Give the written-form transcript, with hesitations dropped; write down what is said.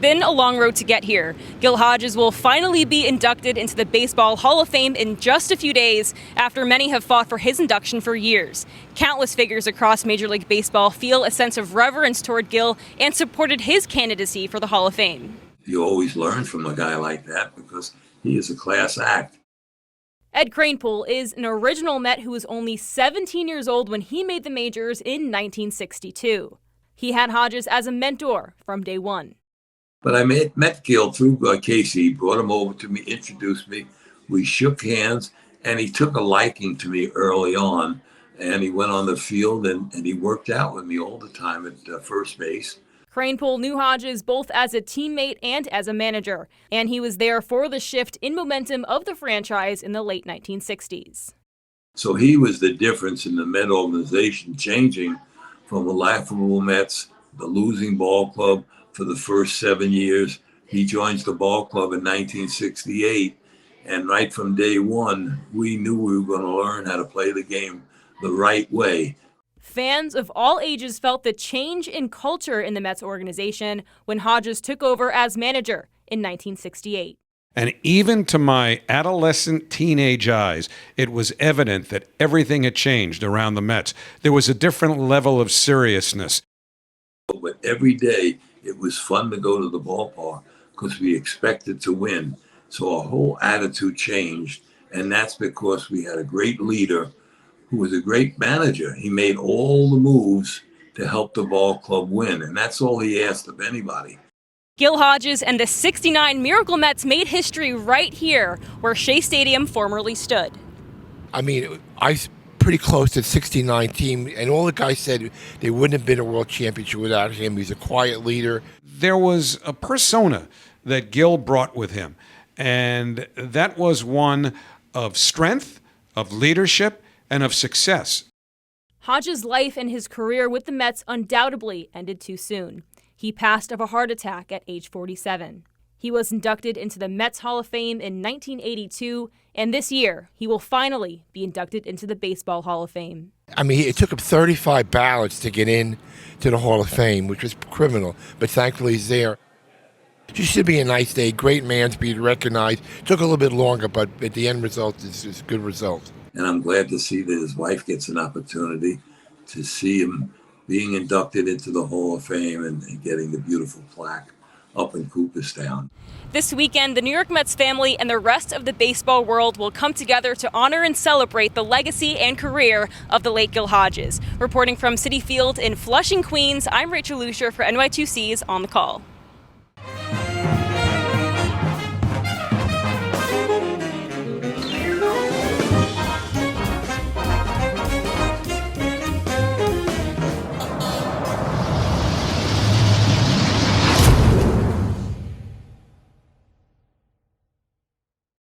been a long road to get here. Gil Hodges will finally be inducted into the Baseball Hall of Fame in just a few days, after many have fought for his induction for years. Countless figures across Major League Baseball feel a sense of reverence toward Gil and supported his candidacy for the Hall of Fame. You always learn from a guy like that because he is a class act. Ed Kranepool is an original Met who was only 17 years old when he made the majors in 1962. He had Hodges as a mentor from day one. But I met Gil through Casey, brought him over to me, introduced me. We shook hands, and he took a liking to me early on. And he went on the field, and he worked out with me all the time at first base. Kranepool knew Hodges both as a teammate and as a manager, and he was there for the shift in momentum of the franchise in the late 1960s. So he was the difference in the Met organization, changing from the laughable Mets, the losing ball club for the first 7 years. He joins the ball club in 1968, and right from day one, we knew we were going to learn how to play the game the right way. Fans of all ages felt the change in culture in the Mets organization when Hodges took over as manager in 1968. And even to my adolescent teenage eyes, it was evident that everything had changed around the Mets. There was a different level of seriousness. But every day, it was fun to go to the ballpark because we expected to win. So our whole attitude changed, and that's because we had a great leader who was a great manager. He made all the moves to help the ball club win, and that's all he asked of anybody. Gil Hodges and the '69 Miracle Mets made history right here, where Shea Stadium formerly stood. I mean, I was pretty close to the '69 team, and all the guys said they wouldn't have been a world championship without him. He's a quiet leader. There was a persona that Gil brought with him, and that was one of strength, of leadership, and of success. Hodges' life and his career with the Mets undoubtedly ended too soon. He passed of a heart attack at age 47. He was inducted into the Mets Hall of Fame in 1982, and this year he will finally be inducted into the Baseball Hall of Fame. I mean, it took him 35 ballots to get in to the Hall of Fame, which was criminal, but thankfully he's there. It should be a nice day. Great man to be recognized. Took a little bit longer, but at the end result, it's a good result. And I'm glad to see that his wife gets an opportunity to see him being inducted into the Hall of Fame and getting the beautiful plaque up in Cooperstown. This weekend, the New York Mets family and the rest of the baseball world will come together to honor and celebrate the legacy and career of the late Gil Hodges. Reporting from Citi Field in Flushing, Queens, I'm Rachel Luscher for NY2C's On the Call.